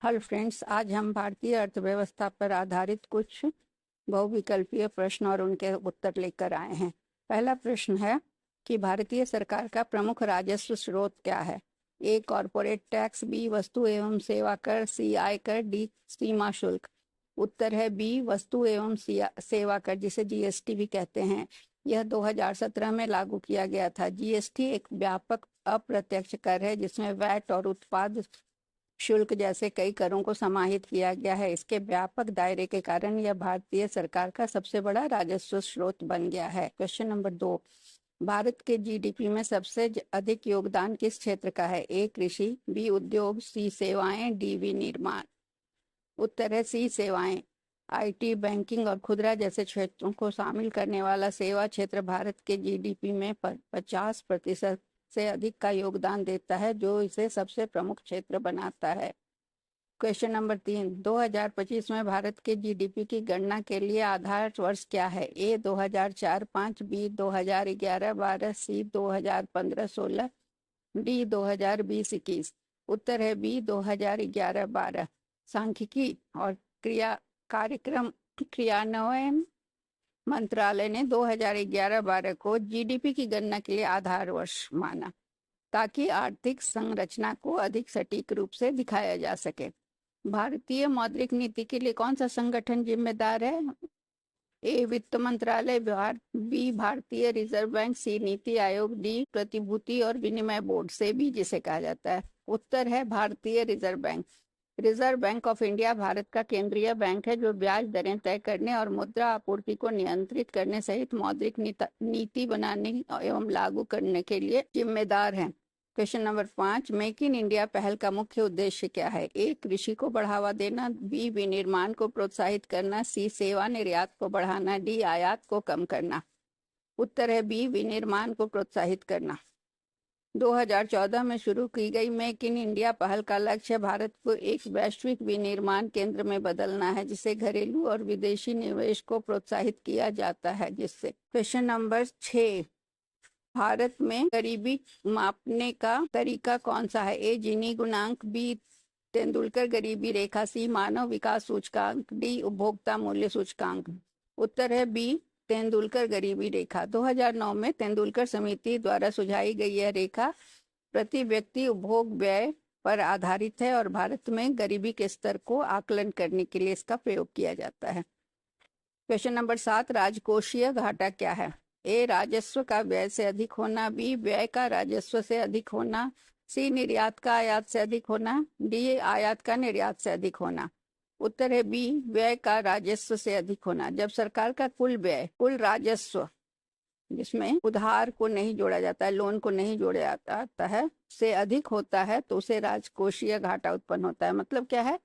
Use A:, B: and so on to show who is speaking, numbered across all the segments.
A: Hello friends, आज हम भारतीय अर्थव्यवस्था पर आधारित कुछ बहुविकल्पीय प्रश्न और उनके उत्तर लेकर आए हैं। पहला प्रश्न है कि भारतीय सरकार का प्रमुख राजस्व स्रोत क्या है? ए कॉरपोरेट टैक्स, बी वस्तु एवं सेवा कर, सी आयकर, डी सीमा शुल्क। उत्तर है बी वस्तु एवं सेवा कर, जिसे जीएसटी भी कहते हैं। यह 2017 में लागू किया गया था। जीएसटी एक व्यापक अप्रत्यक्ष कर है जिसमें वैट और उत्पाद शुल्क जैसे कई करों को समाहित किया गया है। इसके व्यापक दायरे के कारण यह भारतीय सरकार का सबसे बड़ा राजस्व स्रोत बन गया है। क्वेश्चन नंबर 2, भारत के जीडीपी में सबसे अधिक योगदान किस क्षेत्र का है? ए कृषि, बी उद्योग, सी सेवाएं, डी विनिर्माण। उत्तर है सी सेवाएं। आईटी, बैंकिंग और खुदरा जैसे क्षेत्रों को शामिल करने वाला सेवा क्षेत्र भारत के जीडीपी में 50% से अधिक का योगदान देता है, जो इसे सबसे प्रमुख क्षेत्र बनाता है। क्वेश्चन नंबर 3, 2025 में भारत के जीडीपी की गणना के लिए आधार वर्ष क्या है? ए 2004-05, बी 2011-12, सी 2015-16, डी 2020-21। उत्तर है बी 2011-12। सांख्यिकी और कार्यक्रम क्रियान्वयन मंत्रालय ने 2011-12 को जीडीपी की गणना के लिए आधार वर्ष माना, ताकि आर्थिक संरचना को अधिक सटीक रूप से दिखाया जा सके। भारतीय मौद्रिक नीति के लिए कौन सा संगठन जिम्मेदार है? ए वित्त मंत्रालय, बी भारतीय रिजर्व बैंक, सी नीति आयोग, डी प्रतिभूति और विनिमय बोर्ड, से भी जिसे कहा जाता है। उत्तर है भारतीय reserve bank. Reserve bank of India Bharat का केंद्रीय बैंक है, जो ब्याज दरें तय करने और मुद्रा आपूर्ति को नियंत्रित करने सहित मौद्रिक नीति बनाने एवं लागू करने के लिए जिम्मेदार है। Question number 5, make in India पहल का मुख्य उद्देश्य क्या है? ए कृषि को बढ़ावा देना, बी विनिर्माण को प्रोत्साहित करना, सी सेवा निर्यात को बढ़ाना, डी आयात को कम करना। उत्तर है बी विनिर्माण को प्रोत्साहित करना। 2014 में शुरू की गई मेक इन इंडिया पहल का लक्ष्य भारत को एक वैश्विक विनिर्माण केंद्र में बदलना है, जिसे घरेलू और विदेशी निवेश को प्रोत्साहित किया जाता है। जिससे क्वेश्चन नंबर 6, भारत में गरीबी मापने का तरीका कौन सा है? ए जीनी गुणांक, बी तेंदुलकर गरीबी रेखा, सी मानव विकास सूचकांक, डी उपभोक्ता मूल्य सूचकांक। उत्तर है बी तेंदुलकर गरीबी रेखा। 2009 में तेंदुलकर समिति द्वारा सुझाई गई यह रेखा प्रति व्यक्ति उपभोग व्यय पर आधारित है और भारत में गरीबी के स्तर को आकलन करने के लिए इसका प्रयोग किया जाता है। क्वेश्चन नंबर 7, राजकोषीय घाटा क्या है? ए राजस्व का व्यय से अधिक होना, बी व्यय का राजस्व से अधिक होना, सी निर्यात का आयात से अधिक होना, डी आयात का निर्यात से अधिक होना। उत्तर है बी व्यय का राजस्व से अधिक होना। जब सरकार का कुल व्यय, कुल राजस्व, जिसमें उधार को नहीं जोड़ा जाता है, लोन को नहीं जोड़ा जाता है, से अधिक होता है तो उसे राजकोषीय घाटा उत्पन्न होता है। मतलब क्या है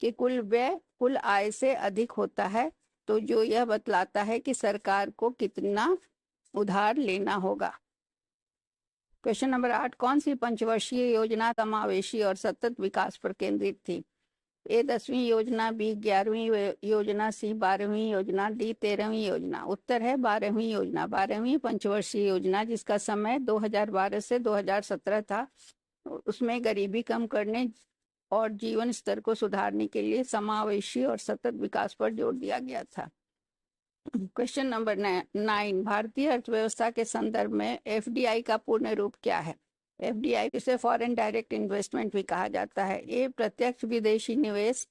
A: कि कुल व्यय कुल आय से अधिक होता है, तो जो यह बतलाता है कि सरकार को कितना उधार लेना होगा। क्वेश्चन नंबर 8, कौन सी पंचवर्षीय योजना समावेशी और सतत विकास पर केंद्रित थी? ए 10वीं योजना, बी 11वीं योजना, सी 12वीं योजना, डी 13वीं योजना। उत्तर है 12वीं योजना। 12वीं पंचवर्षीय योजना, जिसका समय 2012 से 2017 था, उसमें गरीबी कम करने और जीवन स्तर को सुधारने के लिए समावेशी और सतत विकास पर जोर दिया गया था। क्वेश्चन नंबर 9, भारतीय अर्थव्यवस्था के संदर्भ में एफडीआई का पूर्ण रूप क्या है? एफडीआई इसे फॉरेन डायरेक्ट इन्वेस्टमेंट भी कहा जाता है। ए प्रत्यक्ष विदेशी निवेश,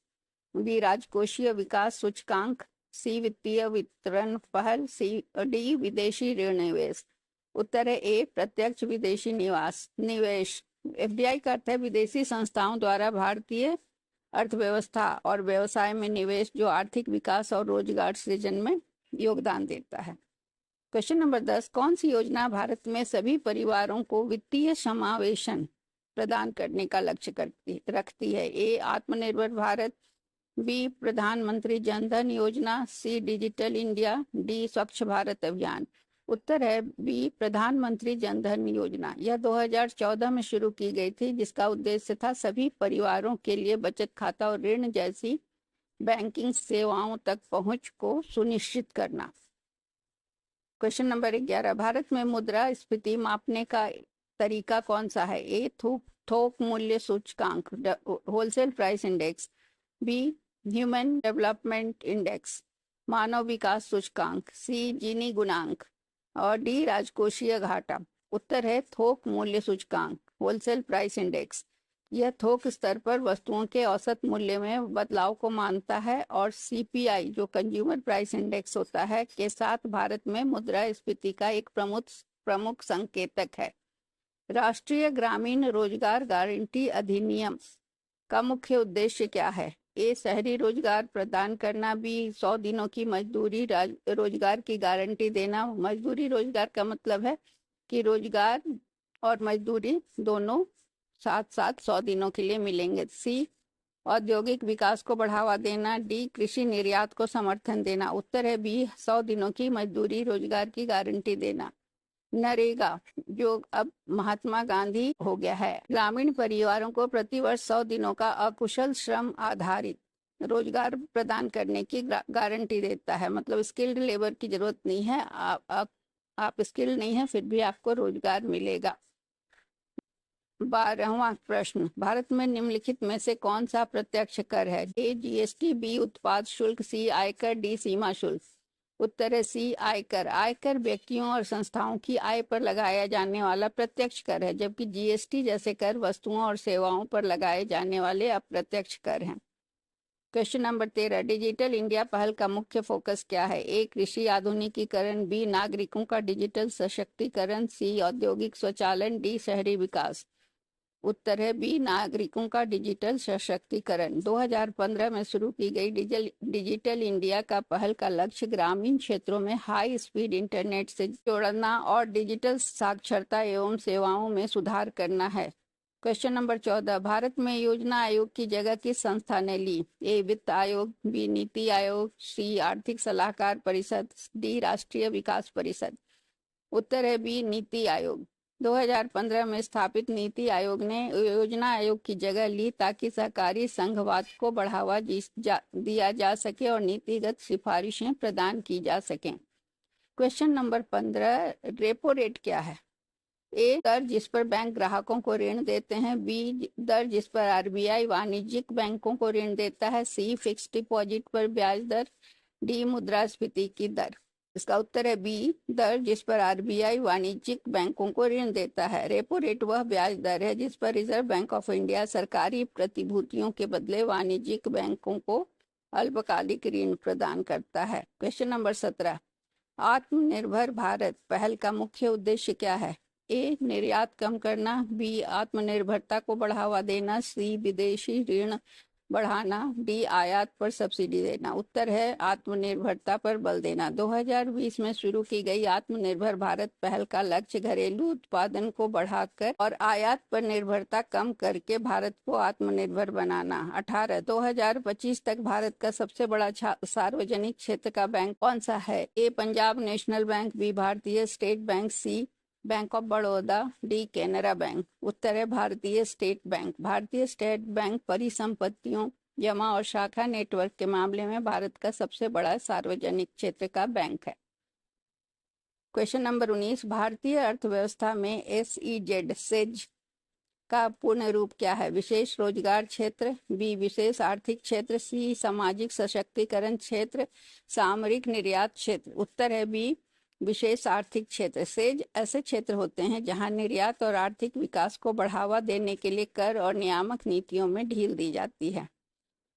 A: बी राजकोषीय विकास सूचकांक, सी वित्तीय वितरण पहल, सी डी विदेशी ऋण निवेश। उत्तर है ए प्रत्यक्ष विदेशी निवेश। एफडीआई का अर्थ है विदेशी संस्थाओं द्वारा भारतीय अर्थव्यवस्था और व्यवसाय में निवेश, जो आर्थिक विकास और रोजगार सृजन में योगदान देता है। क्वेश्चन नंबर 10, कौन सी योजना भारत में सभी परिवारों को वित्तीय समावेशन प्रदान करने का लक्ष्य रखती है? ए आत्मनिर्भर भारत, बी प्रधानमंत्री जनधन योजना, सी डिजिटल इंडिया, डी स्वच्छ भारत अभियान। उत्तर है बी प्रधानमंत्री जनधन योजना। यह 2014 में शुरू की गई थी, जिसका उद्देश्य था सभी परिवारों के लिए बचत खाता और ऋण जैसी बैंकिंग सेवाओं तक पहुंच को सुनिश्चित करना। क्वेश्चन नंबर 11, भारत में मुद्रा स्फीति मापने का तरीका कौन सा है? ए थोक थोक मूल्य सूचकांक wholesale price index, B human development index मानव विकास सूचकांक, सी जीनी गुणांक और डी राजकोषीय घाटा। उत्तर है थोक मूल्य सूचकांक होलसेल प्राइस इंडेक्स। यह थोक स्तर पर वस्तुओं के औसत मूल्य में बदलाव को मानता है और सीपीआई जो कंज्यूमर प्राइस इंडेक्स होता है के साथ भारत में मुद्रास्फीति का एक प्रमुख संकेतक है। राष्ट्रीय ग्रामीण रोजगार गारंटी अधिनियम का मुख्य उद्देश्य क्या है? ए शहरी रोजगार प्रदान करना, बी 100 दिनों की मजदूरी रोजगार की गारंटी देना। मजदूरी रोजगार का मतलब है कि रोजगार और मजदूरी दोनों साथ साथ 100 दिनों के लिए मिलेंगे। सी औद्योगिक विकास को बढ़ावा देना, डी कृषि निर्यात को समर्थन देना। उत्तर है बी 100 दिनों की मजदूरी रोजगार की गारंटी देना। नरेगा जो अब महात्मा गांधी हो गया है, ग्रामीण परिवारों को प्रतिवर्ष 100 दिनों का अकुशल श्रम आधारित रोजगार प्रदान करने की गारंटी देता है। मतलब स्किल्ड लेबर की जरूरत नहीं है, आप स्किल्ड नहीं है फिर भी आपको रोजगार मिलेगा। 12वां प्रश्न, भारत में निम्नलिखित में से कौन सा प्रत्यक्ष कर है? ए जीएसटी, बी उत्पाद शुल्क, सी आयकर, डी सीमा शुल्क। उत्तर है सी आयकर। आयकर व्यक्तियों और संस्थाओं की आय पर लगाया जाने वाला प्रत्यक्ष कर है, जबकि जीएसटी जैसे कर वस्तुओं और सेवाओं पर लगाए जाने वाले अप्रत्यक्ष कर हैं। क्वेश्चन नंबर 13, डिजिटल इंडिया पहल का मुख्य फोकस क्या है? ए कृषि आधुनिकीकरण, बी नागरिकों का डिजिटल सशक्तिकरण, सी औद्योगिक स्वचालन, डी शहरी विकास। उत्तर है बी नागरिकों का डिजिटल सशक्तिकरण। 2015 में शुरू की गई डिजिटल इंडिया का पहल का लक्ष्य ग्रामीण क्षेत्रों में हाई स्पीड इंटरनेट से जोड़ना और डिजिटल साक्षरता एवं सेवाओं में सुधार करना है। क्वेश्चन नंबर 14, भारत में योजना आयोग की जगह किस संस्था ने ली? ए वित्त आयोग, बी नीति आयोग, सी आर्थिक सलाहकार परिषद, डी राष्ट्रीय विकास परिषद। उत्तर है बी नीति आयोग। 2015 में स्थापित नीति आयोग ने योजना आयोग की जगह ली ताकि सहकारी संघवाद को बढ़ावा दिया जा सके और नीतिगत सिफारिशें प्रदान की जा सकें। क्वेश्चन नंबर 15, रेपो रेट क्या है? ए दर जिस पर बैंक ग्राहकों को ऋण देते हैं, बी दर जिस पर आरबीआई वाणिज्यिक बैंकों को ऋण देता है, सी फिक्स्ड डिपॉजिट पर ब्याज दर, डी मुद्रास्फीति की दर। इसका उत्तर है बी दर जिस पर आरबीआई वाणिज्यिक बैंकों को ऋण देता है। रेपो रेट वह ब्याज दर है जिस पर रिजर्व बैंक ऑफ इंडिया सरकारी प्रतिभूतियों के बदले वाणिज्यिक बैंकों को अल्पकालिक ऋण प्रदान करता है। क्वेश्चन नंबर 17, आत्मनिर्भर भारत पहल का मुख्य उद्देश्य क्या है? ए निर्यात कम करना, बी आत्मनिर्भरता को बढ़ावा देना, सी विदेशी ऋण बढ़ाना, डी आयात पर सब्सिडी देना। उत्तर है आत्मनिर्भरता पर बल देना। 2020 में शुरू की गई आत्मनिर्भर भारत पहल का लक्ष्य घरेलू उत्पादन को बढ़ाकर और आयात पर निर्भरता कम करके भारत को आत्मनिर्भर बनाना। 2025 तक भारत का सबसे बड़ा सार्वजनिक क्षेत्र का बैंक कौन सा है? A Punjab national bank, B Bharatiya state bank, C bank of Baroda, D Canara bank. उत्तर है Bharatiya state bank. Bharatiya state bank परिसंपत्तियों, जमा और शाखा नेटवर्क के मामले में भारत का सबसे बड़ा सार्वजनिक क्षेत्र का बैंक है। क्वेश्चन नंबर 19, भारतीय अर्थव्यवस्था में एसईजेड सेज का पूर्ण रूप क्या है? विशेष रोजगार क्षेत्र, बी विशेष आर्थिक क्षेत्र, सी सामाजिक सशक्तिकरण क्षेत्र, सामरिक निर्यात क्षेत्र। उत्तर है बी विशेष आर्थिक क्षेत्र। सेज ऐसे क्षेत्र होते हैं जहां निर्यात और आर्थिक विकास को बढ़ावा देने के लिए कर और नियामक नीतियों में ढील दी जाती है।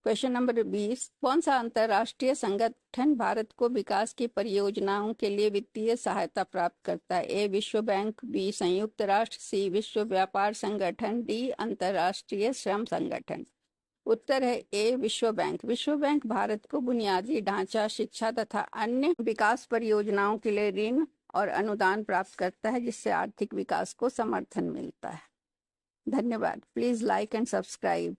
A: क्वेश्चन नंबर 20, कौन सा अंतर्राष्ट्रीय संगठन भारत को विकास की परियोजनाओं के लिए वित्तीय सहायता प्राप्त करता है? ए विश्व बैंक, बी संयुक्त राष्ट्र, सी विश्व व्यापार संगठन, डी अंतर्राष्ट्रीय श्रम संगठन। उत्तर है ए विश्व बैंक। विश्व बैंक भारत को बुनियादी ढांचा, शिक्षा तथा अन्य विकास परियोजनाओं के लिए ऋण और अनुदान प्राप्त करता है, जिससे आर्थिक विकास को समर्थन मिलता है। धन्यवाद। Please like and subscribe.